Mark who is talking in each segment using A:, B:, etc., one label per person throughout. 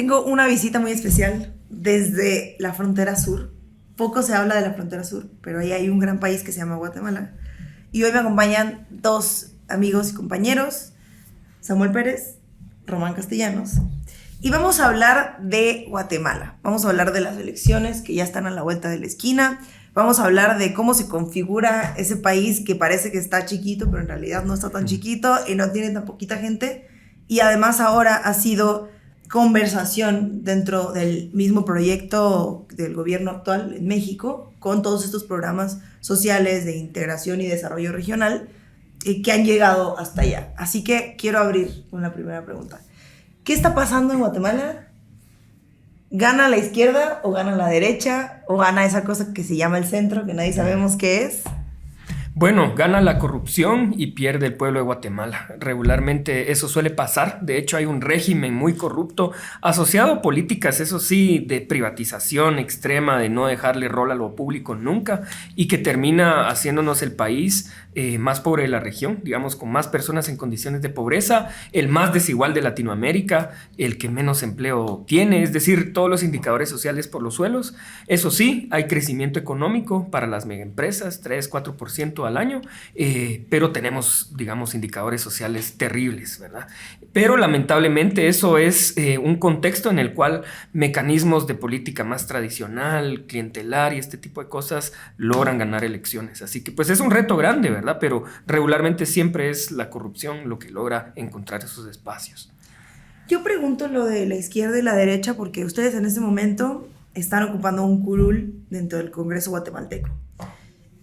A: tengo una visita muy especial desde la frontera sur. Poco se habla de la frontera sur, pero ahí hay un gran país que se llama Guatemala. Y hoy me acompañan dos amigos y compañeros, Samuel Pérez, Román Castellanos. Y vamos a hablar de Guatemala. Vamos a hablar de las elecciones que ya están a la vuelta de la esquina. Vamos a hablar de cómo se configura ese país que parece que está chiquito, pero en realidad no está tan chiquito y no tiene tan poquita gente. Y además ahora ha sido conversación dentro del mismo proyecto del gobierno actual en México, con todos estos programas sociales de integración y desarrollo regional que han llegado hasta allá. Así que quiero abrir con la primera pregunta. ¿Qué está pasando en Guatemala? ¿Gana la izquierda o gana la derecha? ¿O gana esa cosa que se llama el centro, que nadie sabemos qué es?
B: Bueno, gana la corrupción y pierde el pueblo de Guatemala. Regularmente eso suele pasar. De hecho, hay un régimen muy corrupto asociado a políticas, eso sí, de privatización extrema, de no dejarle rol a lo público nunca, y que termina haciéndonos el país más pobre de la región, digamos, con más personas en condiciones de pobreza, el más desigual de Latinoamérica, el que menos empleo tiene, es decir, todos los indicadores sociales por los suelos. Eso sí, hay crecimiento económico para las megaempresas, 3-4% al año, pero tenemos, digamos, indicadores sociales terribles, ¿verdad? Pero lamentablemente eso es un contexto en el cual mecanismos de política más tradicional, clientelar y este tipo de cosas logran ganar elecciones. Así que pues es un reto grande, ¿verdad? Pero regularmente siempre es la corrupción lo que logra encontrar esos espacios.
A: Yo pregunto lo de la izquierda y la derecha porque ustedes en este momento están ocupando un curul dentro del Congreso guatemalteco.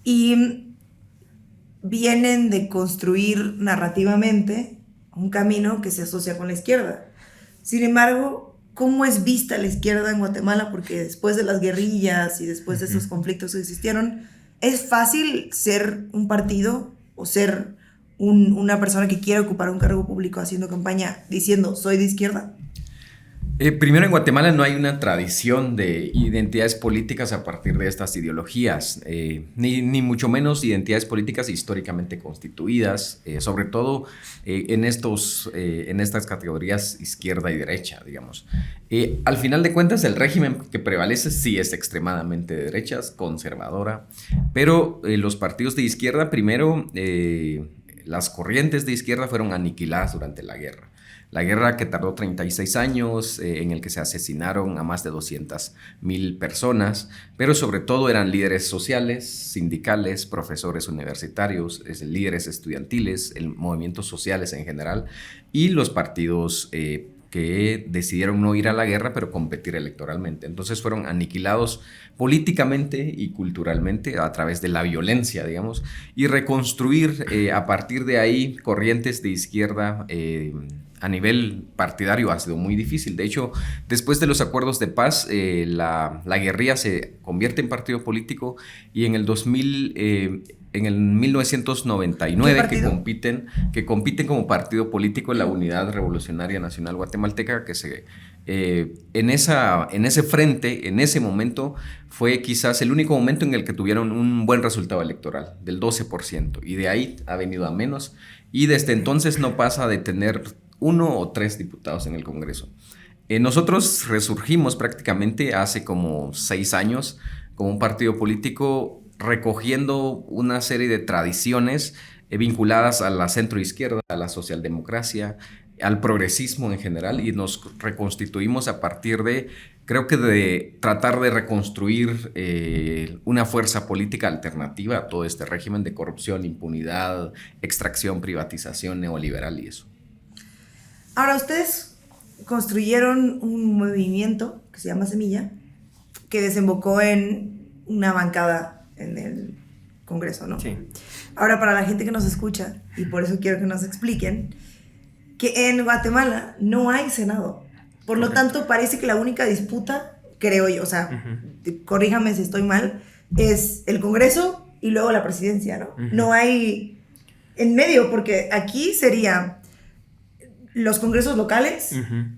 A: Y vienen de construir narrativamente un camino que se asocia con la izquierda. Sin embargo, ¿cómo es vista la izquierda en Guatemala? Porque después de las guerrillas y después de esos conflictos que existieron, ¿es fácil ser un partido o ser una persona que quiere ocupar un cargo público haciendo campaña diciendo soy de izquierda?
C: Primero, en Guatemala no hay una tradición de identidades políticas a partir de estas ideologías, ni mucho menos identidades políticas históricamente constituidas, sobre todo en estas categorías izquierda y derecha, digamos. Al final de cuentas, el régimen que prevalece sí es extremadamente de derechas, conservadora, pero los partidos de izquierda, primero, las corrientes de izquierda fueron aniquiladas durante la guerra. La guerra que tardó 36 años, en el que se asesinaron a más de 200,000 personas, pero sobre todo eran líderes sociales, sindicales, profesores universitarios, líderes estudiantiles, movimientos sociales en general, y los partidos que decidieron no ir a la guerra, pero competir electoralmente. Entonces fueron aniquilados políticamente y culturalmente a través de la violencia, digamos, y reconstruir a partir de ahí corrientes de izquierda a nivel partidario ha sido muy difícil. De hecho, después de los acuerdos de paz, la guerrilla se convierte en partido político y en el 1999 que compiten como partido político en la Unidad Revolucionaria Nacional Guatemalteca, que en ese frente, en ese momento, fue quizás el único momento en el que tuvieron un buen resultado electoral, del 12%, y de ahí ha venido a menos, y desde entonces no pasa de tener 1 o 3 diputados en el Congreso. Nosotros resurgimos prácticamente hace como 6 años como un partido político recogiendo una serie de tradiciones vinculadas a la centroizquierda, a la socialdemocracia, al progresismo en general, y nos reconstituimos a partir de, creo que de tratar de reconstruir una fuerza política alternativa a todo este régimen de corrupción, impunidad, extracción, privatización neoliberal y eso.
A: Ahora, ustedes construyeron un movimiento que se llama Semilla, que desembocó en una bancada en el Congreso, ¿no?
B: Sí.
A: Ahora, para la gente que nos escucha, y por eso quiero que nos expliquen, que en Guatemala no hay Senado. Por lo tanto, parece que la única disputa, creo yo, o sea, corríjame si estoy mal, es el Congreso y luego la presidencia, ¿no? No hay en medio, porque aquí sería los congresos locales,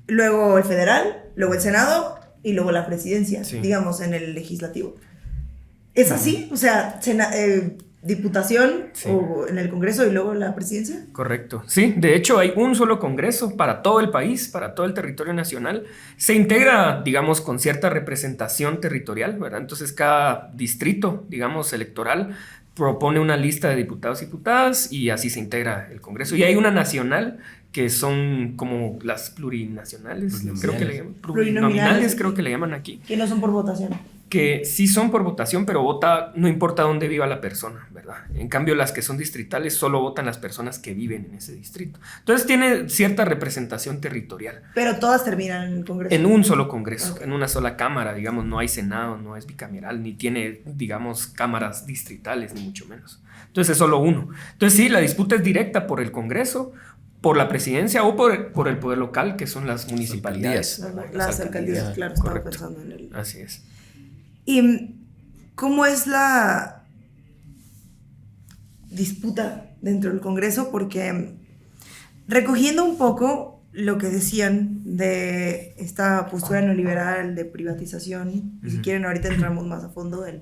A: luego el federal, luego el Senado y luego la presidencia, digamos, en el legislativo. ¿Es así? O sea, diputación
B: Sí.
A: o en el Congreso y luego la presidencia.
B: Correcto. Sí, de hecho hay un solo congreso para todo el país, para todo el territorio nacional. Se integra, digamos, con cierta representación territorial, ¿verdad? Entonces cada distrito, digamos, electoral propone una lista de diputados y diputadas y así se integra el Congreso. Y hay una nacional que son como las plurinacionales, creo que le llaman, plurinominales, creo que le llaman aquí.
A: Que no son por votación.
B: Que sí son por votación, pero vota no importa dónde viva la persona, ¿verdad? En cambio, las que son distritales solo votan las personas que viven en ese distrito. Entonces tiene cierta representación territorial.
A: Pero todas terminan en el Congreso.
B: En un solo Congreso,
A: Ok.
B: en una sola cámara, digamos, no hay Senado, no es bicameral, ni tiene, digamos, cámaras distritales, ni mucho menos. Entonces es solo uno. Entonces sí, la disputa es directa por el Congreso, por la presidencia o por el poder local, que son las municipalidades.
A: Las alcaldías, claro, estaba
B: Correcto.
A: pensando en el...
B: Así es.
A: ¿Y cómo es la disputa dentro del Congreso? Porque recogiendo un poco lo que decían de esta postura neoliberal de privatización, y si quieren ahorita entramos más a fondo en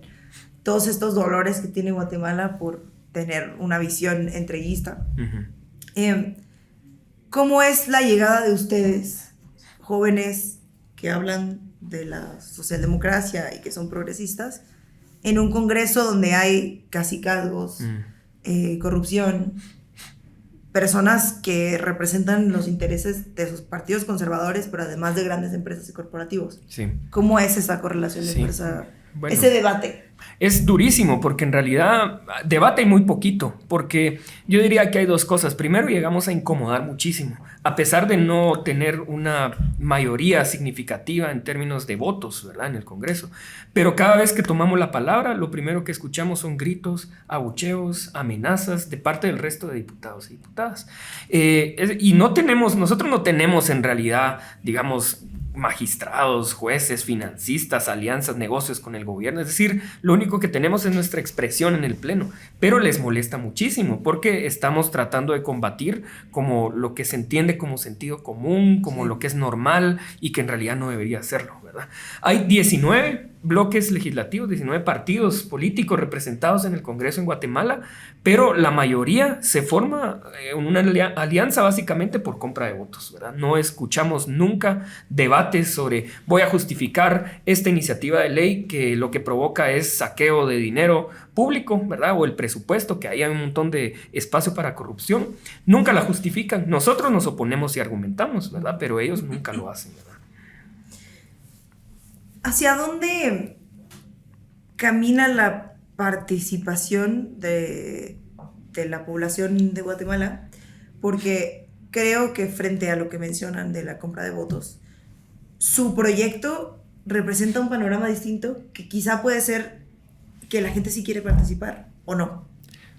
A: todos estos dolores que tiene Guatemala por tener una visión entreguista. ¿Cómo es la llegada de ustedes, jóvenes que hablan de la socialdemocracia y que son progresistas, en un Congreso donde hay cacicazgos, corrupción, personas que representan los intereses de sus partidos conservadores, pero además de grandes empresas y corporativos?
B: Sí.
A: ¿Cómo es esa correlación de
B: Sí.
A: fuerza,
B: Bueno.
A: ese debate?
B: Es durísimo porque en realidad debate hay muy poquito, porque yo diría que hay dos cosas. Primero, llegamos a incomodar muchísimo, a pesar de no tener una mayoría significativa en términos de votos, ¿verdad?, en el Congreso. Pero cada vez que tomamos la palabra, lo primero que escuchamos son gritos, abucheos, amenazas de parte del resto de diputados y diputadas. Y nosotros no tenemos en realidad, digamos, magistrados, jueces, financistas, alianzas, negocios con el gobierno. Es decir, lo único que tenemos es nuestra expresión en el pleno, pero les molesta muchísimo porque estamos tratando de combatir como lo que se entiende como sentido común, como lo que es normal y que en realidad no debería serlo, ¿verdad? Hay 19 bloques legislativos, 19 partidos políticos representados en el Congreso en Guatemala, pero la mayoría se forma en una alianza básicamente por compra de votos, ¿verdad? No escuchamos nunca debates sobre voy a justificar esta iniciativa de ley que lo que provoca es saqueo de dinero público, ¿verdad? O el presupuesto, que hay un montón de espacio para corrupción. Nunca la justifican. Nosotros nos oponemos y argumentamos, ¿verdad? Pero ellos nunca lo hacen, ¿verdad?
A: ¿Hacia dónde camina la participación de la población de Guatemala? Porque creo que frente a lo que mencionan de la compra de votos, su proyecto representa un panorama distinto que quizá puede ser que la gente sí quiere participar o no.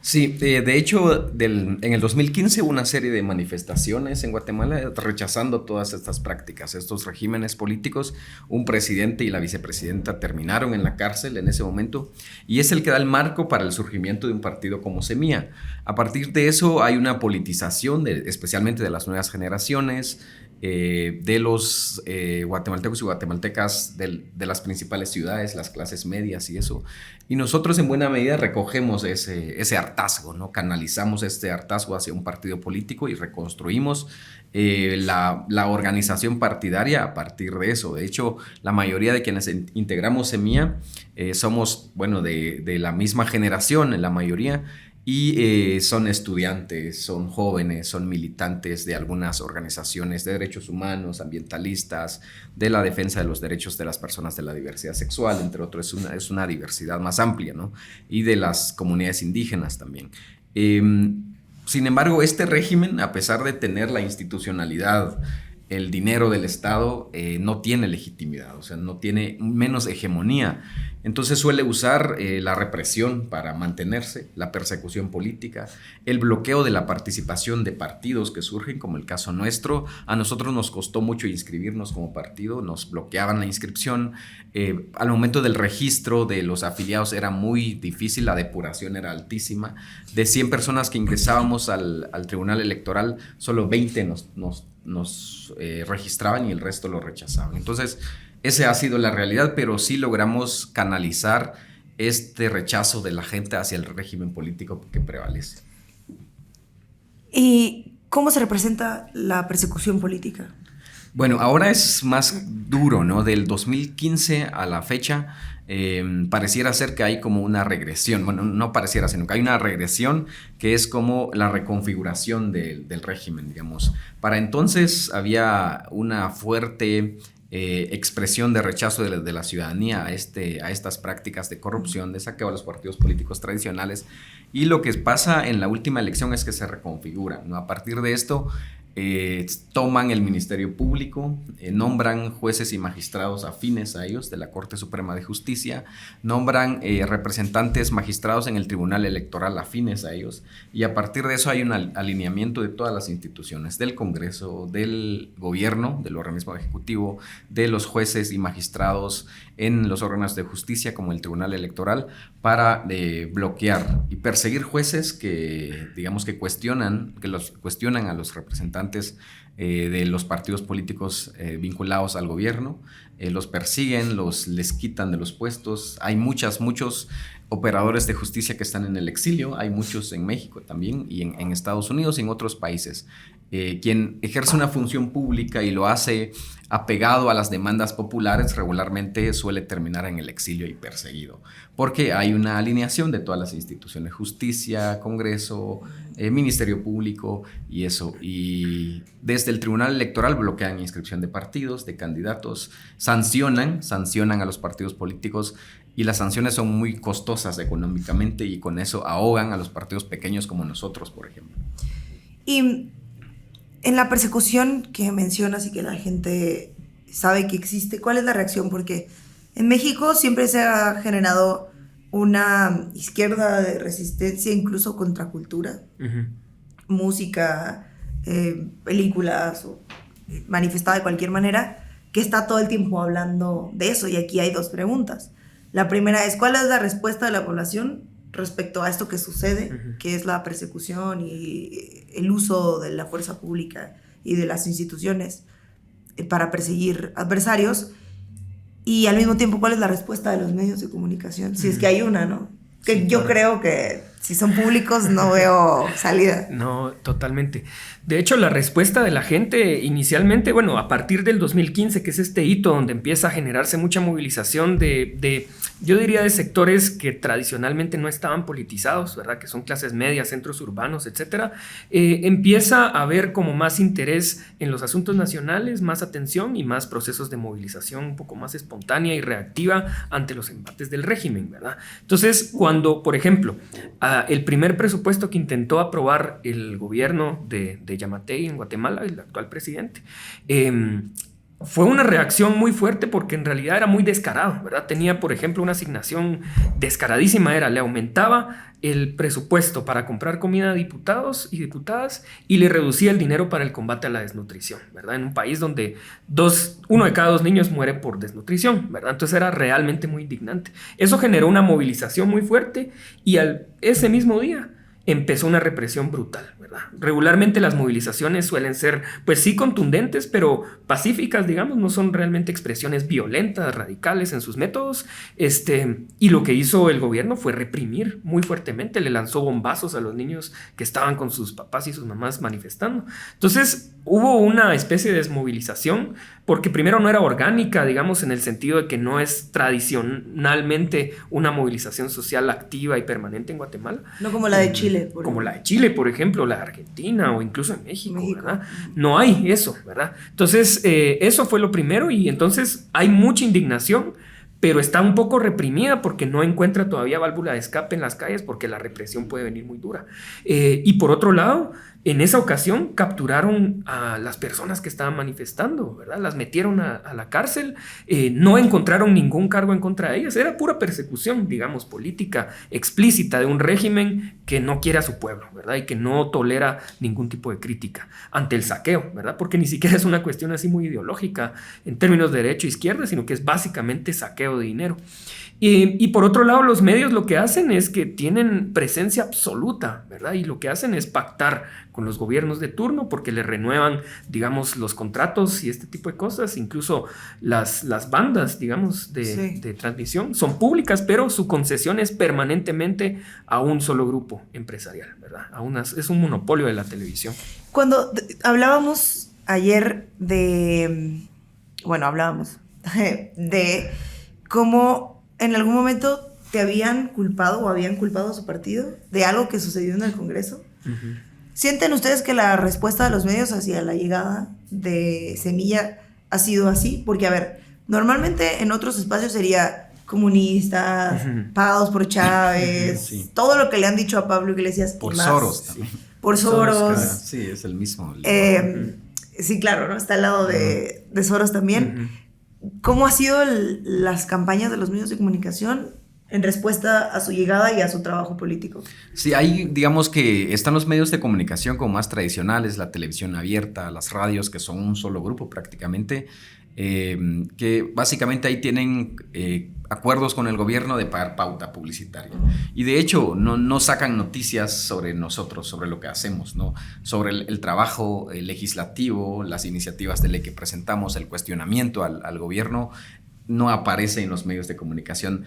C: Sí, de hecho, en el 2015 hubo una serie de manifestaciones en Guatemala rechazando todas estas prácticas, estos regímenes políticos. Un presidente y la vicepresidenta terminaron en la cárcel en ese momento y es el que da el marco para el surgimiento de un partido como Semilla. A partir de eso hay una politización, especialmente de las nuevas generaciones, de los guatemaltecos y guatemaltecas de las principales ciudades, las clases medias y eso. Y nosotros en buena medida recogemos ese hartazgo, ¿no? Canalizamos este hartazgo hacia un partido político y reconstruimos la organización partidaria a partir de eso. De hecho, la mayoría de quienes integramos Semilla somos, bueno, de la misma generación, en la mayoría, y son estudiantes, son jóvenes, son militantes de algunas organizaciones de derechos humanos, ambientalistas, de la defensa de los derechos de las personas de la diversidad sexual, entre otros. Es una diversidad más amplia, ¿no? Y de las comunidades indígenas también. Sin embargo, este régimen, a pesar de tener la institucionalidad, el dinero del Estado, no tiene legitimidad, o sea, no tiene menos hegemonía. Entonces suele usar la represión para mantenerse, la persecución política, el bloqueo de la participación de partidos que surgen, como el caso nuestro. A nosotros nos costó mucho inscribirnos como partido, nos bloqueaban la inscripción. Al momento del registro de los afiliados era muy difícil, la depuración era altísima. De 100 personas que ingresábamos al Tribunal Electoral, solo 20 nos registraban y el resto lo rechazaban. Entonces, esa ha sido la realidad, pero sí logramos canalizar este rechazo de la gente hacia el régimen político que prevalece.
A: ¿Y cómo se representa la persecución política?
C: Bueno, ahora es más duro, ¿no? Del 2015 a la fecha, pareciera ser que hay como una regresión. Bueno, no pareciera, sino que hay una regresión que es como la reconfiguración del régimen, digamos. Para entonces había una fuerte expresión de rechazo de la ciudadanía a estas prácticas de corrupción, de saqueo a los partidos políticos tradicionales. Y lo que pasa en la última elección es que se reconfiguran, ¿no? A partir de esto, toman el Ministerio Público, nombran jueces y magistrados afines a ellos de la Corte Suprema de Justicia, nombran representantes magistrados en el Tribunal Electoral afines a ellos, y a partir de eso hay un alineamiento de todas las instituciones, del Congreso, del gobierno, del organismo ejecutivo, de los jueces y magistrados en los órganos de justicia como el Tribunal Electoral, para bloquear y perseguir jueces que, digamos, que cuestionan a los representantes de los partidos políticos vinculados al gobierno, los persiguen, les quitan de los puestos. Hay muchos operadores de justicia que están en el exilio, hay muchos en México también, y en Estados Unidos y en otros países. Quien ejerce una función pública y lo hace apegado a las demandas populares regularmente suele terminar en el exilio y perseguido, porque hay una alineación de todas las instituciones, justicia, Congreso, Ministerio Público y eso. Y desde el Tribunal Electoral bloquean inscripción de partidos, de candidatos, sancionan a los partidos políticos, y las sanciones son muy costosas económicamente, y con eso ahogan a los partidos pequeños como nosotros, por ejemplo.
A: Y en la persecución que mencionas y que la gente sabe que existe, ¿cuál es la reacción? Porque en México siempre se ha generado una izquierda de resistencia, incluso contracultura, música, películas, o manifestada de cualquier manera, que está todo el tiempo hablando de eso. Y aquí hay dos preguntas. La primera es, ¿cuál es la respuesta de la población respecto a esto que sucede, que es la persecución y el uso de la fuerza pública y de las instituciones para perseguir adversarios? Y al mismo tiempo, ¿cuál es la respuesta de los medios de comunicación? Si es que hay una, ¿no? Que sí, yo creo que si son públicos no veo salida.
B: No, totalmente. De hecho, la respuesta de la gente inicialmente, bueno, a partir del 2015, que es este hito donde empieza a generarse mucha movilización yo diría, de sectores que tradicionalmente no estaban politizados, ¿verdad? Que son clases medias, centros urbanos, etcétera. Empieza a haber como más interés en los asuntos nacionales, más atención y más procesos de movilización un poco más espontánea y reactiva ante los embates del régimen, ¿verdad? Entonces, cuando, por ejemplo, el primer presupuesto que intentó aprobar el gobierno de Yamatei en Guatemala, el actual presidente, fue una reacción muy fuerte porque en realidad era muy descarado, ¿verdad? Tenía, por ejemplo, una asignación descaradísima, le aumentaba el presupuesto para comprar comida a diputados y diputadas y le reducía el dinero para el combate a la desnutrición, ¿verdad? En un país donde uno de cada 2 niños muere por desnutrición, ¿verdad? Entonces era realmente muy indignante. Eso generó una movilización muy fuerte y ese mismo día empezó una represión brutal, ¿verdad? Regularmente las movilizaciones suelen ser, pues sí, contundentes, pero pacíficas, digamos, no son realmente expresiones violentas, radicales en sus métodos, y lo que hizo el gobierno fue reprimir muy fuertemente, le lanzó bombazos a los niños que estaban con sus papás y sus mamás manifestando. Entonces hubo una especie de desmovilización, porque primero no era orgánica, digamos, en el sentido de que no es tradicionalmente una movilización social activa y permanente en Guatemala.
A: No como la de Chile.
B: Como la de Chile, por ejemplo, la de Argentina o incluso en México, ¿verdad? No hay eso, ¿verdad? Entonces, eso fue lo primero, y entonces hay mucha indignación, pero está un poco reprimida porque no encuentra todavía válvula de escape en las calles porque la represión puede venir muy dura. Y por otro lado, en esa ocasión capturaron a las personas que estaban manifestando, ¿verdad? Las metieron a la cárcel, no encontraron ningún cargo en contra de ellas, era pura persecución, digamos, política explícita de un régimen que no quiere a su pueblo, ¿verdad? Y que no tolera ningún tipo de crítica ante el saqueo, ¿verdad? Porque ni siquiera es una cuestión así muy ideológica en términos de derecha e izquierda, sino que es básicamente saqueo de dinero. Y por otro lado, los medios lo que hacen es que tienen presencia absoluta, ¿verdad? Y lo que hacen es pactar con los gobiernos de turno porque le renuevan, digamos, los contratos y este tipo de cosas. Incluso las bandas, digamos, de transmisión son públicas, pero su concesión es permanentemente a un solo grupo empresarial, ¿verdad? Es un monopolio de la televisión.
A: Cuando hablábamos ayer de cómo en algún momento te habían culpado o habían culpado a su partido de algo que sucedió en el Congreso. Uh-huh. ¿Sienten ustedes que la respuesta de los medios hacia la llegada de Semilla ha sido así? Porque, a ver, normalmente en otros espacios sería comunistas, uh-huh, pagados por Chávez, sí, todo lo que le han dicho a Pablo Iglesias.
C: Por Soros también.
A: Por Soros.
C: Sí, es el mismo.
A: Sí, claro, ¿no? Está al lado de Soros también. Uh-huh. ¿Cómo ha sido las campañas de los medios de comunicación en respuesta a su llegada y a su trabajo político?
C: Sí, ahí digamos que están los medios de comunicación como más tradicionales, la televisión abierta, las radios, que son un solo grupo prácticamente, que básicamente ahí tienen acuerdos con el gobierno de pagar pauta publicitaria. Y de hecho no sacan noticias sobre nosotros, sobre lo que hacemos, ¿no? Sobre el trabajo legislativo, las iniciativas de ley que presentamos, el cuestionamiento al gobierno. No aparece en los medios de comunicación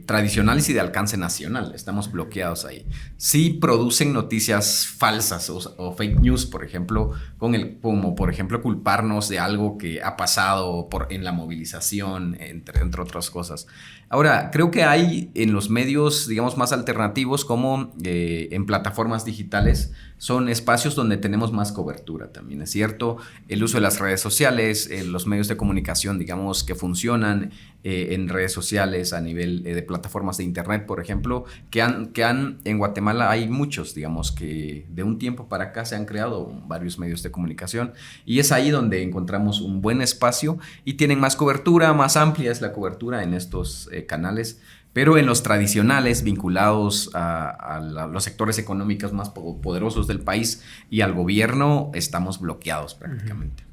C: tradicionales y de alcance nacional. Estamos bloqueados ahí. Sí producen noticias falsas o fake news, por ejemplo, como por ejemplo culparnos de algo que ha pasado en la movilización, entre otras cosas. Ahora, creo que hay en los medios, digamos, más alternativos, como en plataformas digitales, son espacios donde tenemos más cobertura también, ¿es cierto? El uso de las redes sociales, los medios de comunicación, digamos, que funcionan en redes sociales a nivel de plataformas de internet, por ejemplo, que han en Guatemala hay muchos, digamos, que de un tiempo para acá se han creado varios medios de comunicación y es ahí donde encontramos un buen espacio y tienen más cobertura, más amplia es la cobertura en estos canales. Pero en los tradicionales, vinculados a los sectores económicos más poderosos del país y al gobierno, estamos bloqueados prácticamente.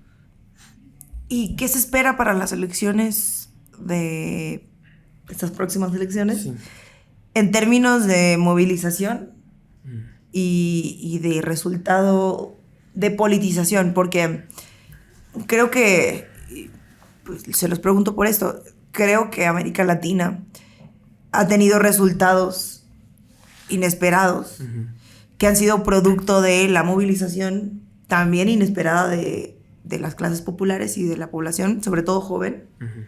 A: ¿Y qué se espera para las elecciones de estas próximas elecciones? Sí. En términos de movilización y de resultado de politización, porque creo que, pues, se los pregunto por esto, creo que América Latina ha tenido resultados inesperados, uh-huh, que han sido producto de la movilización también inesperada de las clases populares y de la población, sobre todo joven. Uh-huh.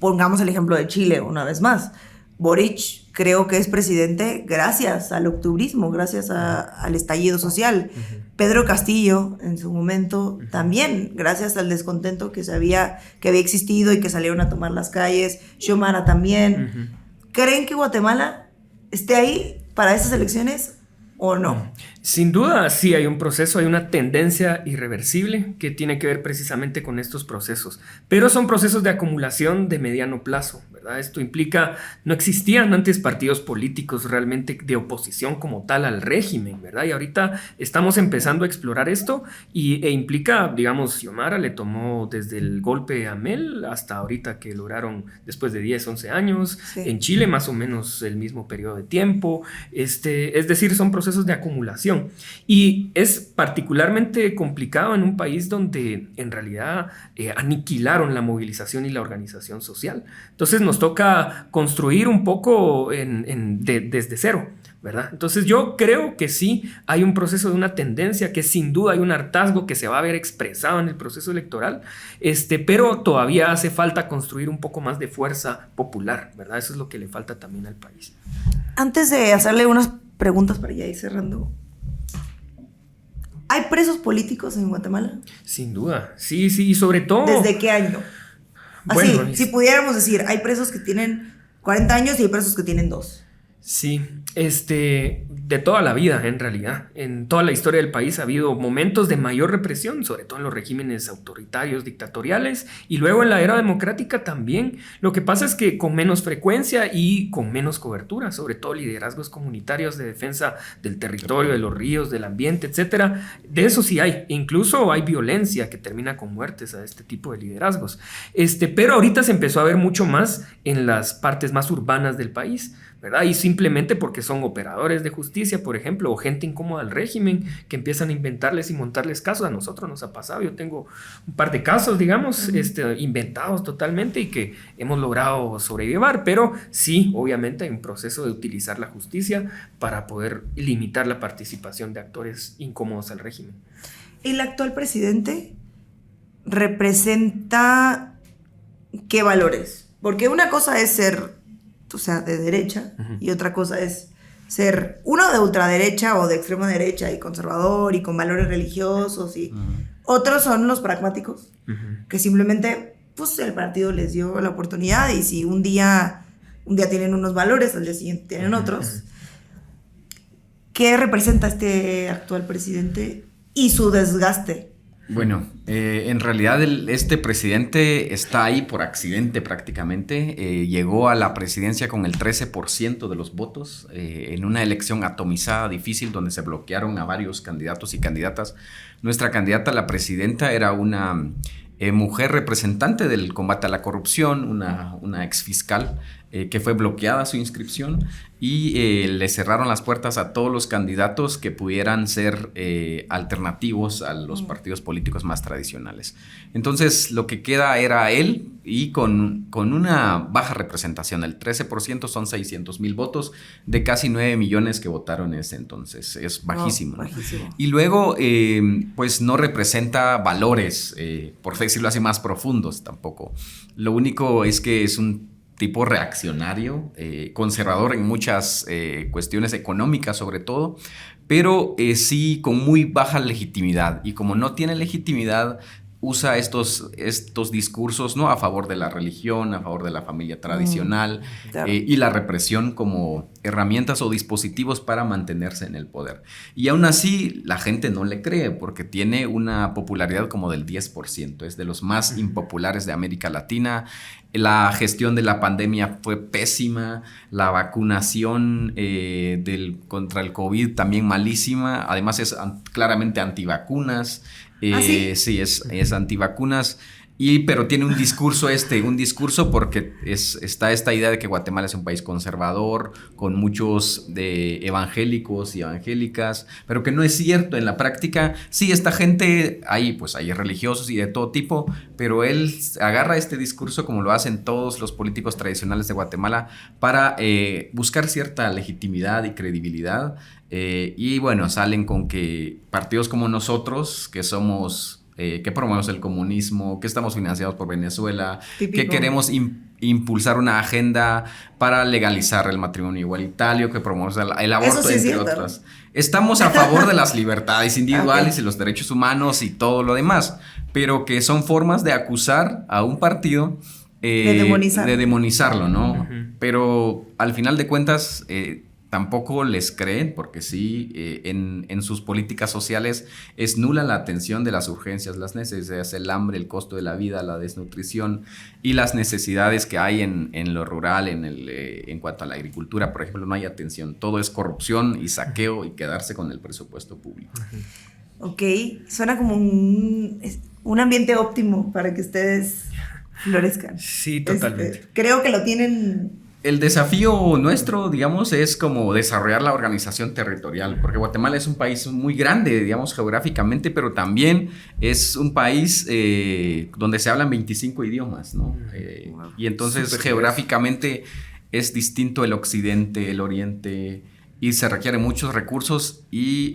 A: Pongamos el ejemplo de Chile una vez más. Boric creo que es presidente gracias al octubrismo, gracias al estallido social. Uh-huh. Pedro Castillo, en su momento, uh-huh, también gracias al descontento que había existido y que salieron a tomar las calles. Xiomara también. Uh-huh. ¿Creen que Guatemala esté ahí para esas elecciones o no?
B: Sin duda, sí hay un proceso, hay una tendencia irreversible que tiene que ver precisamente con estos procesos, pero son procesos de acumulación de mediano plazo, ¿verdad? Esto implica, no existían antes partidos políticos realmente de oposición como tal al régimen, ¿verdad? Y ahorita estamos empezando a explorar esto e implica, digamos, Xiomara le tomó desde el golpe a Mel hasta ahorita que lograron después de 10, 11 años, sí, en Chile más o menos el mismo periodo de tiempo, es decir, son procesos de acumulación. Y es particularmente complicado en un país donde en realidad aniquilaron la movilización y la organización social. Entonces nos toca construir un poco desde cero, ¿verdad? Entonces yo creo que sí hay un proceso de una tendencia, que sin duda hay un hartazgo que se va a ver expresado en el proceso electoral, pero todavía hace falta construir un poco más de fuerza popular, ¿verdad? Eso es lo que le falta también al país.
A: Antes de hacerle unas preguntas para ya ir cerrando, ¿hay presos políticos en Guatemala?
B: Sin duda, sí, y sobre todo...
A: ¿Desde qué año? Así, bueno, si pudiéramos decir, hay presos que tienen 40 años y hay presos que tienen 2.
B: Sí, de toda la vida en realidad. En toda la historia del país ha habido momentos de mayor represión, sobre todo en los regímenes autoritarios, dictatoriales, y luego en la era democrática también. Lo que pasa es que con menos frecuencia y con menos cobertura, sobre todo liderazgos comunitarios de defensa del territorio, de los ríos, del ambiente, etcétera. De eso sí hay. Incluso hay violencia que termina con muertes a este tipo de liderazgos. Pero ahorita se empezó a ver mucho más en las partes más urbanas del país, ¿verdad? Y simplemente porque son operadores de justicia, por ejemplo, o gente incómoda al régimen, que empiezan a inventarles y montarles casos. A nosotros nos ha pasado. Yo tengo un par de casos, digamos, inventados totalmente y que hemos logrado sobrellevar, pero sí, obviamente hay un proceso de utilizar la justicia para poder limitar la participación de actores incómodos al régimen.
A: ¿El actual presidente representa qué valores? Porque una cosa es ser, o sea, de derecha, y otra cosa es ser uno de ultraderecha o de extrema derecha y conservador y con valores religiosos, y otros son los pragmáticos, que simplemente pues el partido les dio la oportunidad, y si un día tienen unos valores, al día siguiente tienen otros. ¿Qué representa este actual presidente y su desgaste?
C: Bueno, en realidad este presidente está ahí por accidente prácticamente. Llegó a la presidencia con el 13% de los votos en una elección atomizada, difícil, donde se bloquearon a varios candidatos y candidatas. Nuestra candidata a la presidenta era una mujer representante del combate a la corrupción, una exfiscal, que fue bloqueada su inscripción y le cerraron las puertas a todos los candidatos que pudieran ser alternativos a los partidos políticos más tradicionales. Entonces lo que queda era él, y con una baja representación. El 13% son 600,000 votos de casi 9 millones que votaron en ese entonces. Es bajísimo.
A: No, bajísimo.
C: Y luego pues no representa valores, por decirlo así, más profundos tampoco. Lo único es que es un tipo reaccionario, conservador en muchas cuestiones económicas sobre todo, pero sí con muy baja legitimidad. Y como no tiene legitimidad, usa estos discursos, ¿no?, a favor de la religión, a favor de la familia tradicional,
A: claro.
C: Y la represión como herramientas o dispositivos para mantenerse en el poder. Y aún así la gente no le cree porque tiene una popularidad como del 10%, es de los más impopulares de América Latina. La gestión de la pandemia fue pésima, la vacunación contra el COVID también malísima, además es claramente antivacunas.
A: ¿Sí?
C: Sí, es antivacunas, pero tiene un discurso porque está esta idea de que Guatemala es un país conservador, con muchos evangélicos y evangélicas, pero que no es cierto. En la práctica, sí, esta gente, hay religiosos y de todo tipo, pero él agarra este discurso, como lo hacen todos los políticos tradicionales de Guatemala, para buscar cierta legitimidad y credibilidad. Y bueno, salen con que partidos como nosotros, que somos, que promovemos el comunismo, que estamos financiados por Venezuela,
A: Típico.
C: que queremos impulsar una agenda para legalizar el matrimonio igualitario, que promovemos el aborto,
A: sí,
C: entre otras. Estamos a favor de las libertades individuales y los derechos humanos y todo lo demás, pero que son formas de acusar a un partido, de demonizarlo, ¿no? Pero al final de cuentas tampoco les creen, porque sí, en sus políticas sociales es nula la atención de las urgencias, las necesidades, el hambre, el costo de la vida, la desnutrición y las necesidades que hay en lo rural, en cuanto a la agricultura, por ejemplo. No hay atención, todo es corrupción y saqueo y quedarse con el presupuesto público.
A: Ok, suena como un ambiente óptimo para que ustedes florezcan.
B: Sí, totalmente.
A: Creo que lo tienen.
C: El desafío nuestro, digamos, es como desarrollar la organización territorial, porque Guatemala es un país muy grande, digamos, geográficamente, pero también es un país donde se hablan 25 idiomas, ¿no? Y entonces geográficamente es distinto el occidente, el oriente, y se requieren muchos recursos y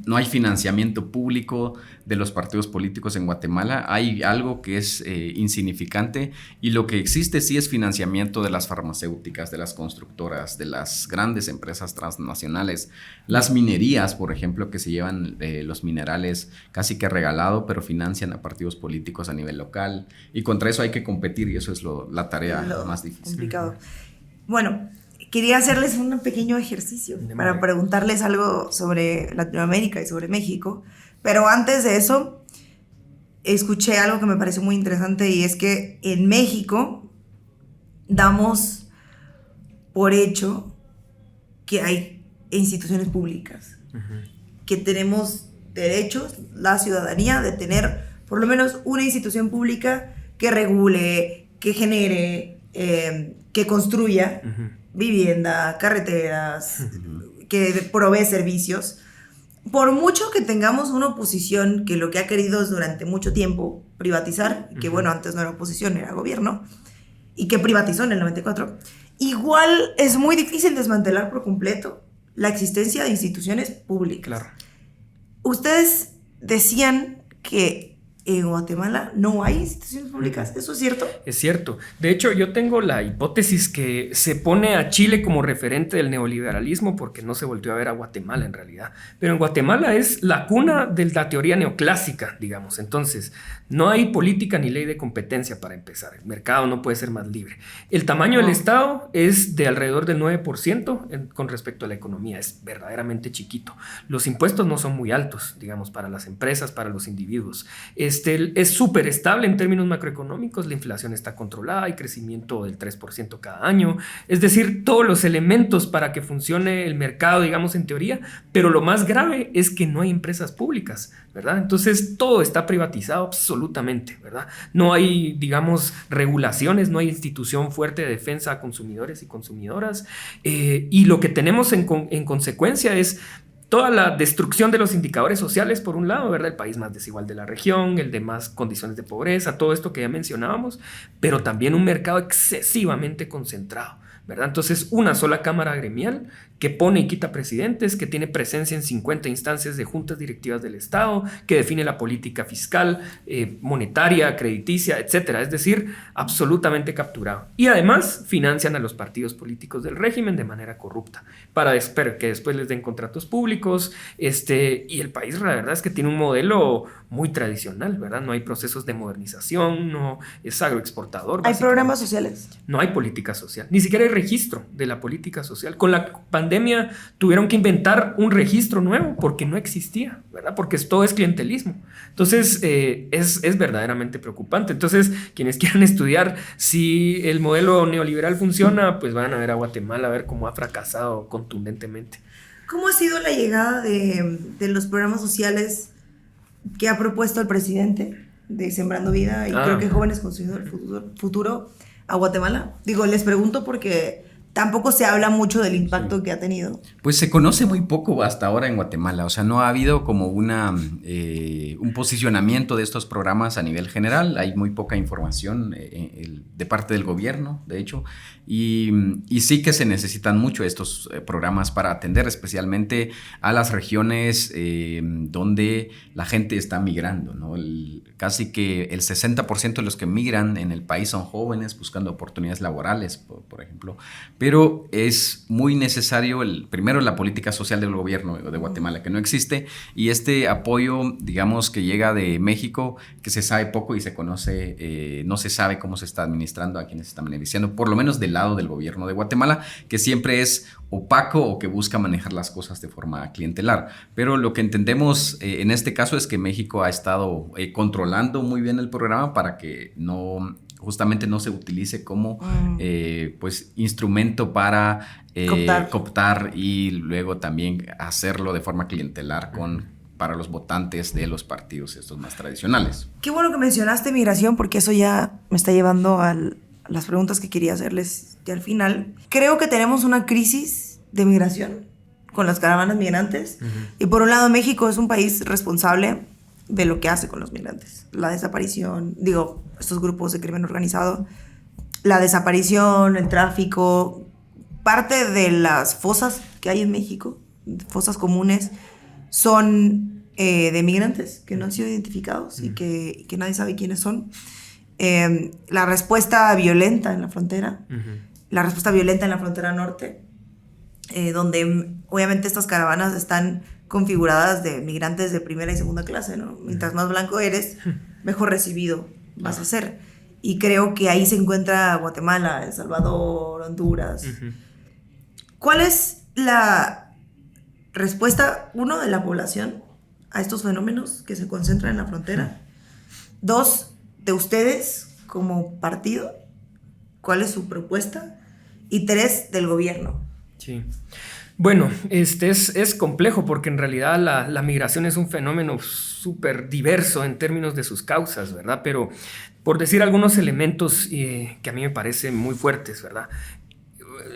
C: no hay financiamiento público de los partidos políticos en Guatemala. Hay algo que es insignificante, y lo que existe sí es financiamiento de las farmacéuticas, de las constructoras, de las grandes empresas transnacionales, las minerías, por ejemplo, que se llevan los minerales casi que regalado, pero financian a partidos políticos a nivel local, y contra eso hay que competir, y eso es la tarea más difícil.
A: Complicado. Bueno, quería hacerles un pequeño ejercicio para preguntarles algo sobre Latinoamérica y sobre México, pero antes de eso, escuché algo que me pareció muy interesante, y es que en México damos por hecho que hay instituciones públicas, que tenemos derechos, la ciudadanía, de tener por lo menos una institución pública que regule, que genere, que construya. vivienda, carreteras, que provee servicios. Por mucho que tengamos una oposición que lo que ha querido es durante mucho tiempo privatizar, que bueno, antes no era oposición, era gobierno, y que privatizó en el 94, igual es muy difícil desmantelar por completo la existencia de instituciones públicas.
B: Claro.
A: Ustedes decían que en Guatemala no hay instituciones públicas, ¿eso es cierto?
B: Es cierto. De hecho, yo tengo la hipótesis que se pone a Chile como referente del neoliberalismo porque no se volvió a ver a Guatemala en realidad. Pero en Guatemala es la cuna de la teoría neoclásica, digamos. Entonces, no hay política ni ley de competencia para empezar. El mercado no puede ser más libre. El tamaño del Estado es de alrededor del 9% con respecto a la economía. Es verdaderamente chiquito. Los impuestos no son muy altos, digamos, para las empresas, para los individuos. Es súper estable en términos macroeconómicos, la inflación está controlada, hay crecimiento del 3% cada año, es decir, todos los elementos para que funcione el mercado, digamos, en teoría, pero lo más grave es que no hay empresas públicas, ¿verdad? Entonces todo está privatizado absolutamente, ¿verdad? No hay, digamos, regulaciones, no hay institución fuerte de defensa a consumidores y consumidoras, y lo que tenemos en consecuencia es toda la destrucción de los indicadores sociales, por un lado, ¿verdad? El país más desigual de la región, el de más condiciones de pobreza, todo esto que ya mencionábamos, pero también un mercado excesivamente concentrado, ¿verdad? Entonces, una sola cámara gremial que pone y quita presidentes, que tiene presencia en 50 instancias de juntas directivas del Estado, que define la política fiscal, monetaria, crediticia, etcétera. Es decir, absolutamente capturado. Y además financian a los partidos políticos del régimen de manera corrupta, para que después les den contratos públicos. Y el país, la verdad es que tiene un modelo muy tradicional, ¿verdad? No hay procesos de modernización, no es agroexportador.
A: ¿Hay programas sociales?
B: No hay política social, ni siquiera hay registro de la política social. Con la pandemia tuvieron que inventar un registro nuevo porque no existía, ¿verdad? Porque todo es clientelismo. Entonces, es verdaderamente preocupante. Entonces, quienes quieran estudiar si el modelo neoliberal funciona, pues van a ver a Guatemala, a ver cómo ha fracasado contundentemente.
A: ¿Cómo ha sido la llegada de los programas sociales que ha propuesto el presidente de Sembrando Vida y creo que Jóvenes Construyendo el Futuro a Guatemala? Digo, les pregunto porque tampoco se habla mucho del impacto que ha tenido.
C: Pues se conoce muy poco hasta ahora en Guatemala, o sea, no ha habido como un posicionamiento de estos programas a nivel general, hay muy poca información de parte del gobierno, de hecho, y sí que se necesitan mucho estos programas para atender especialmente a las regiones donde la gente está migrando, ¿no? Casi que el 60% de los que migran en el país son jóvenes buscando oportunidades laborales, por ejemplo, pero es muy necesario primero la política social del gobierno de Guatemala, que no existe, y este apoyo, digamos, que llega de México, que se sabe poco y se conoce, no se sabe cómo se está administrando, a quienes se están beneficiando, por lo menos del lado del gobierno de Guatemala, que siempre es opaco o que busca manejar las cosas de forma clientelar. Pero lo que entendemos en este caso es que México ha estado controlando muy bien el programa para que justamente no se utilice como pues instrumento para cooptar y luego también hacerlo de forma clientelar para los votantes de los partidos estos más tradicionales.
A: Qué bueno que mencionaste migración porque eso ya me está llevando a las preguntas que quería hacerles ya al final. Creo que tenemos una crisis de migración con las caravanas migrantes y por un lado México es un país responsable de lo que hace con los migrantes. La desaparición, estos grupos de crimen organizado, la desaparición, el tráfico, parte de las fosas que hay en México, fosas comunes, son de migrantes que no han sido identificados y que nadie sabe quiénes son. La respuesta violenta en la frontera, la respuesta violenta en la frontera norte, donde obviamente estas caravanas están configuradas de migrantes de primera y segunda clase, ¿no? Mientras más blanco eres, mejor recibido vas a ser. Y creo que ahí se encuentra Guatemala, El Salvador, Honduras. ¿Cuál es la respuesta, uno, de la población a estos fenómenos que se concentran en la frontera? Dos, de ustedes como partido, ¿cuál es su propuesta? Y tres, del gobierno.
B: Sí. Bueno, es complejo porque en realidad la migración es un fenómeno súper diverso en términos de sus causas, ¿verdad? Pero por decir algunos elementos que a mí me parecen muy fuertes, ¿verdad?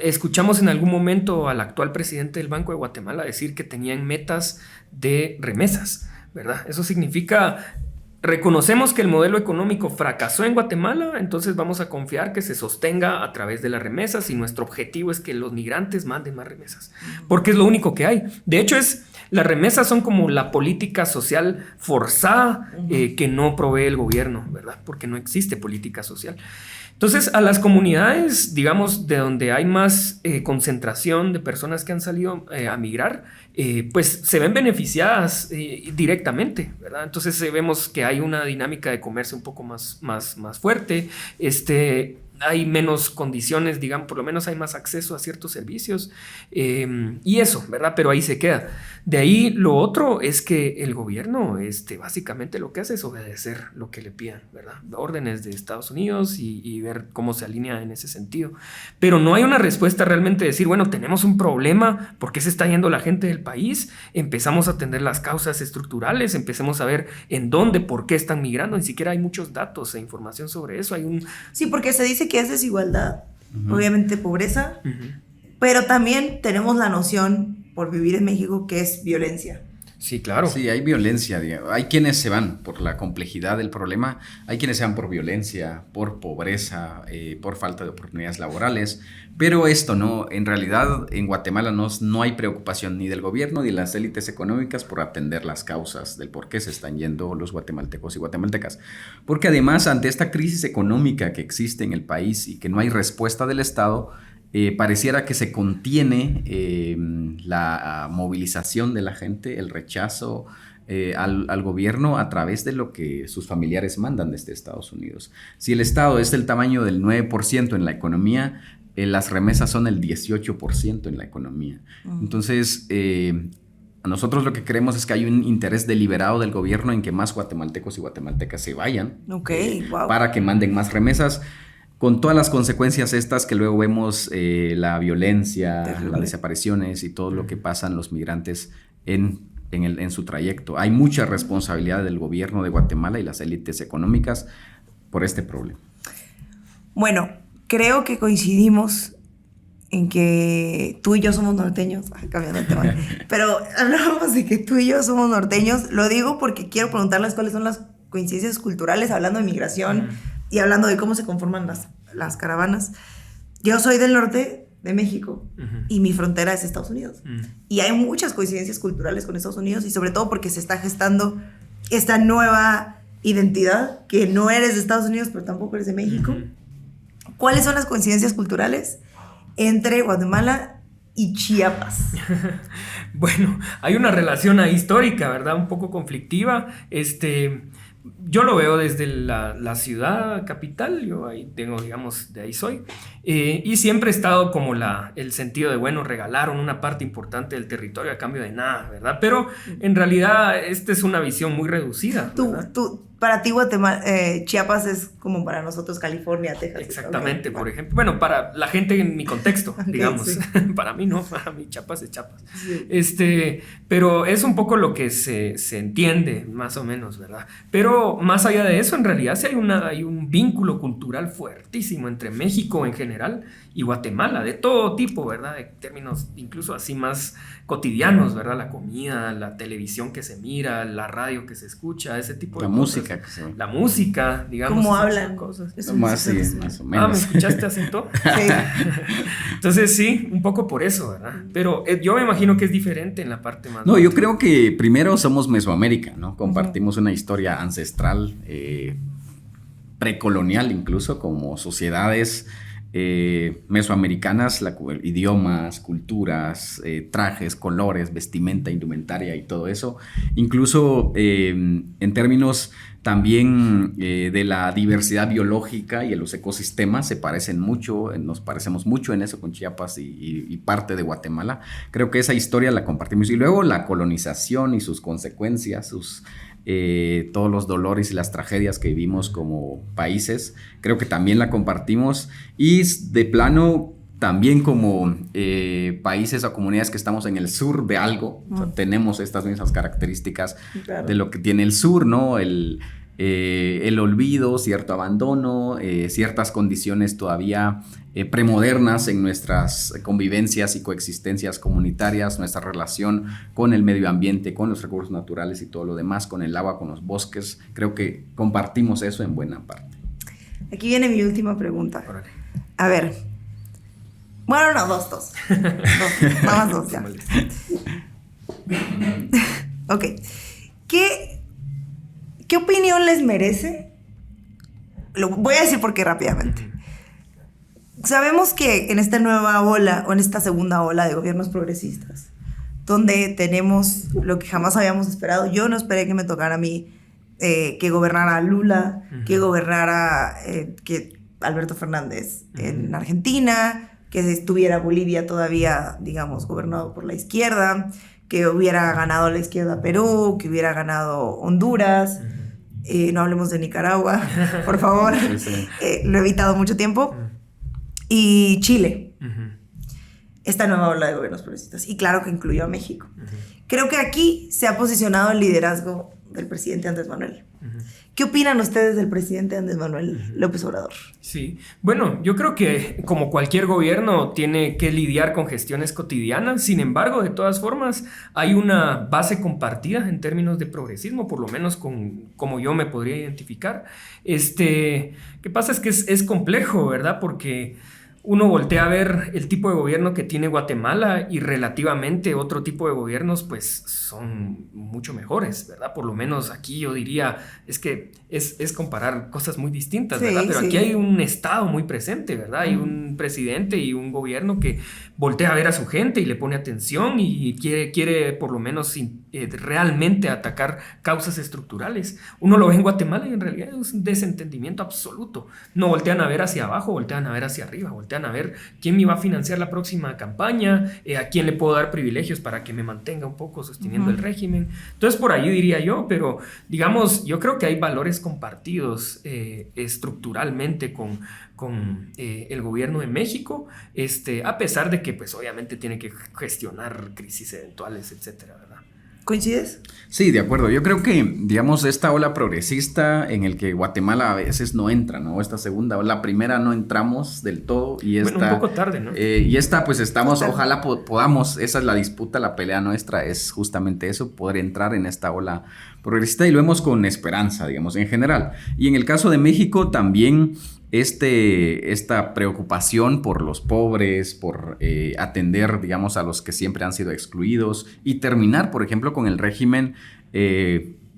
B: escuchamos en algún momento al actual presidente del Banco de Guatemala decir que tenían metas de remesas, ¿verdad? Eso significa, reconocemos que el modelo económico fracasó en Guatemala, entonces vamos a confiar que se sostenga a través de las remesas y nuestro objetivo es que los migrantes manden más remesas, porque es lo único que hay. De hecho, las remesas son como la política social forzada que no provee el gobierno, ¿verdad? Porque no existe política social. Entonces, a las comunidades, digamos, de donde hay más concentración de personas que han salido a migrar, pues se ven beneficiadas directamente, ¿verdad? Entonces vemos que hay una dinámica de comercio un poco más fuerte, hay menos condiciones, digamos, por lo menos hay más acceso a ciertos servicios y eso, ¿verdad? Pero ahí se queda. De ahí lo otro es que el gobierno básicamente lo que hace es obedecer lo que le pidan, ¿verdad? Órdenes de Estados Unidos y ver cómo se alinea en ese sentido. Pero no hay una respuesta realmente de decir, bueno, tenemos un problema, ¿por qué se está yendo la gente del país? Empezamos a atender las causas estructurales, empecemos a ver en dónde, por qué están migrando. Ni siquiera hay muchos datos e información sobre eso.
A: Sí, porque se dice que es desigualdad, obviamente pobreza, pero también tenemos la noción por vivir en México que es violencia.
B: Sí, claro.
C: Sí, hay violencia. Hay quienes se van por la complejidad del problema, hay quienes se van por violencia, por pobreza, por falta de oportunidades laborales, pero esto no, en realidad en Guatemala no hay preocupación ni del gobierno ni de las élites económicas por atender las causas del por qué se están yendo los guatemaltecos y guatemaltecas. Porque además, ante esta crisis económica que existe en el país y que no hay respuesta del Estado, pareciera que se contiene la movilización de la gente, el rechazo al gobierno a través de lo que sus familiares mandan desde Estados Unidos. Si el Estado es del tamaño del 9% en la economía, las remesas son el 18% en la economía. Entonces, a nosotros lo que creemos es que hay un interés deliberado del gobierno en que más guatemaltecos y guatemaltecas se vayan para que manden más remesas, con todas las consecuencias estas que luego vemos, la violencia, las desapariciones y todo lo que pasan los migrantes en su trayecto. Hay mucha responsabilidad del gobierno de Guatemala y las élites económicas por este problema.
A: Bueno, creo que coincidimos en que tú y yo somos norteños, cambiando el tema, pero hablamos de que tú y yo somos norteños. Lo digo porque quiero preguntarles cuáles son las coincidencias culturales, hablando de migración y hablando de cómo se conforman las caravanas. Yo soy del norte de México y mi frontera es Estados Unidos. Y hay muchas coincidencias culturales con Estados Unidos y sobre todo porque se está gestando esta nueva identidad que no eres de Estados Unidos pero tampoco eres de México. ¿Cuáles son las coincidencias culturales entre Guatemala y Chiapas?
B: Bueno, hay una relación ahí histórica, ¿verdad? Un poco conflictiva. Yo lo veo desde la ciudad capital, yo ahí tengo, digamos, de ahí soy, y siempre he estado como el sentido de, bueno, regalaron una parte importante del territorio a cambio de nada, ¿verdad? Pero en realidad esta es una visión muy reducida, ¿verdad?
A: Para ti Chiapas es como para nosotros California, Texas.
B: Exactamente, por ejemplo. Bueno, para la gente en mi contexto, digamos. Sí. Para mí no, para mí Chiapas es Chiapas. Sí. Pero es un poco lo que se entiende, más o menos, ¿verdad? Pero más allá de eso, en realidad sí hay un vínculo cultural fuertísimo entre México en general y Guatemala, de todo tipo, ¿verdad? De términos incluso así más cotidianos, ¿verdad? La comida, la televisión que se mira, la radio que se escucha, ese tipo de cosas. La música, digamos.
A: ¿Cómo hablan?
B: Cosas.
C: Más o menos.
B: ¿me escuchaste acento?
A: Sí.
B: Entonces sí, un poco por eso, ¿verdad? Pero yo me imagino que es diferente en la parte más...
C: No, yo creo que primero somos Mesoamérica, ¿no? Compartimos una historia ancestral, precolonial incluso, como sociedades mesoamericanas, idiomas, culturas, trajes, colores, vestimenta, indumentaria y todo eso. Incluso en términos también de la diversidad biológica y en los ecosistemas se parecen mucho, nos parecemos mucho en eso con Chiapas y parte de Guatemala. Creo que esa historia la compartimos. Y luego la colonización y sus consecuencias, todos los dolores y las tragedias que vivimos como países, creo que también la compartimos. Y de plano, también como países o comunidades que estamos en el sur de algo, o sea, tenemos estas mismas características de lo que tiene el sur, ¿no? el olvido, cierto abandono, ciertas condiciones todavía premodernas en nuestras convivencias y coexistencias comunitarias, nuestra relación con el medio ambiente, con los recursos naturales y todo lo demás, con el agua, con los bosques. Creo que compartimos eso en buena parte.
A: Aquí viene mi última pregunta.
B: Órale.
A: A ver. Bueno, no, dos. Nada más dos, ya. Ok. ¿Qué opinión les merece? Lo voy a decir porque rápidamente. Sabemos que en esta nueva ola, o en esta segunda ola de gobiernos progresistas, donde tenemos lo que jamás habíamos esperado, yo no esperé que me tocara a mí que gobernara Lula, que gobernara que Alberto Fernández en Argentina, que estuviera Bolivia todavía, digamos, gobernado por la izquierda, que hubiera ganado la izquierda Perú, que hubiera ganado Honduras, no hablemos de Nicaragua, por favor, lo he evitado mucho tiempo, y Chile, esta nueva ola de gobiernos progresistas, y claro que incluyó a México. Creo que aquí se ha posicionado el liderazgo del presidente Andrés Manuel. ¿Qué opinan ustedes del presidente Andrés Manuel López Obrador?
B: Sí, bueno, yo creo que como cualquier gobierno tiene que lidiar con gestiones cotidianas. Sin embargo, de todas formas, hay una base compartida en términos de progresismo, por lo menos como yo me podría identificar. ¿Qué pasa? Es que es complejo, ¿verdad? Porque uno voltea a ver el tipo de gobierno que tiene Guatemala y relativamente otro tipo de gobiernos pues son mucho mejores, ¿verdad? Por lo menos aquí yo diría, es que es comparar cosas muy distintas, ¿verdad? Pero aquí hay un Estado muy presente, ¿verdad? Hay un presidente y un gobierno que voltea a ver a su gente y le pone atención y quiere por lo menos realmente atacar causas estructurales. Uno lo ve en Guatemala y en realidad es un desentendimiento absoluto. No voltean a ver hacia abajo, voltean a ver hacia arriba, voltean a ver quién me va a financiar la próxima campaña, a quién le puedo dar privilegios para que me mantenga un poco sosteniendo el régimen. Entonces por ahí diría yo, pero digamos, yo creo que hay valores compartidos estructuralmente con el gobierno de México, a pesar de que pues obviamente tiene que gestionar crisis eventuales, etcétera, ¿verdad?
A: ¿Coincides?
C: Sí, de acuerdo. Yo creo que, digamos, esta ola progresista en el que Guatemala a veces no entra, ¿no? Esta segunda, la primera no entramos del todo y esta...
B: Bueno, un poco tarde, ¿no?
C: Y esta, pues estamos, ojalá podamos, esa es la disputa, la pelea nuestra, es justamente eso, poder entrar en esta ola progresista y lo vemos con esperanza, digamos, en general. Y en el caso de México también... esta preocupación por los pobres, por atender, digamos, a los que siempre han sido excluidos y terminar, por ejemplo, con el régimen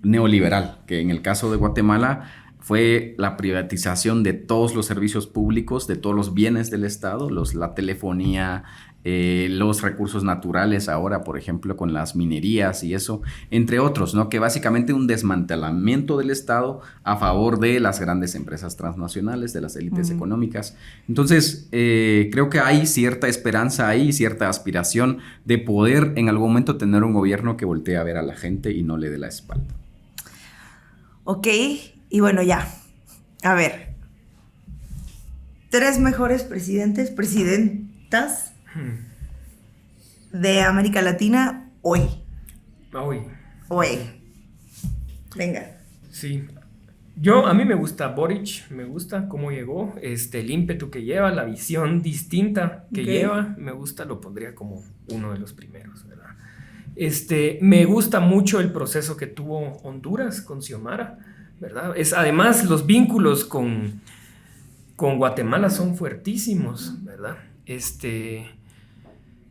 C: neoliberal, que en el caso de Guatemala fue la privatización de todos los servicios públicos, de todos los bienes del Estado, la telefonía, los recursos naturales ahora, por ejemplo, con las minerías y eso, entre otros, ¿no? Que básicamente un desmantelamiento del Estado a favor de las grandes empresas transnacionales, de las élites económicas. Entonces, creo que hay cierta esperanza ahí, cierta aspiración de poder en algún momento tener un gobierno que voltee a ver a la gente y no le dé la espalda.
A: Ok, y bueno, ya. A ver. 3 mejores presidentas de América Latina hoy. Hoy. Venga.
B: Sí. A mí me gusta Boric, me gusta cómo llegó, el ímpetu que lleva, la visión distinta que lleva, me gusta, lo pondría como uno de los primeros, ¿verdad? Me gusta mucho el proceso que tuvo Honduras con Xiomara, ¿verdad? Además, los vínculos con Guatemala son fuertísimos, ¿verdad?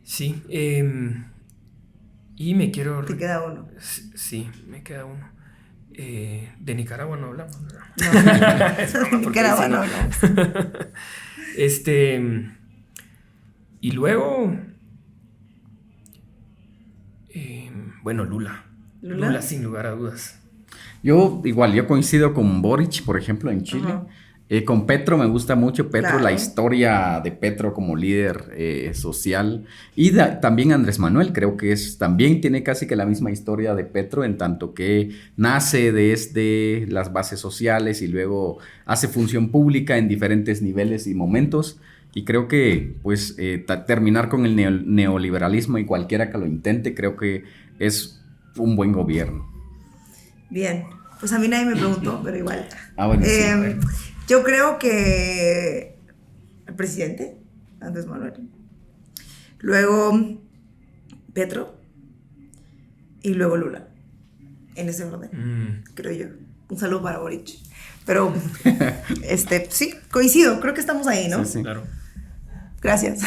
B: Sí, y me quiero...
A: ¿Te queda uno?
B: Sí, me queda uno. De Nicaragua no hablamos, ¿verdad?
A: No, Nicaragua no hablamos.
B: Y luego... bueno, Lula. Lula sin lugar a dudas.
C: Yo coincido con Boric, por ejemplo, en Chile. Con Petro me gusta mucho Petro, claro. La historia de Petro como líder social. Y también Andrés Manuel, creo que también tiene casi que la misma historia de Petro, en tanto que nace desde las bases sociales y luego hace función pública en diferentes niveles y momentos. Y creo que pues terminar con el neoliberalismo y cualquiera que lo intente, creo que es un buen gobierno.
A: Bien. Pues a mí nadie me preguntó, pero igual.
C: Bueno, sí.
A: Yo creo que el presidente, Andrés Manuel. Luego Petro. Y luego Lula. En ese orden, creo yo. Un saludo para Boric. Pero, sí, coincido. Creo que estamos ahí, ¿no?
C: Sí, sí.
B: Claro.
A: Gracias.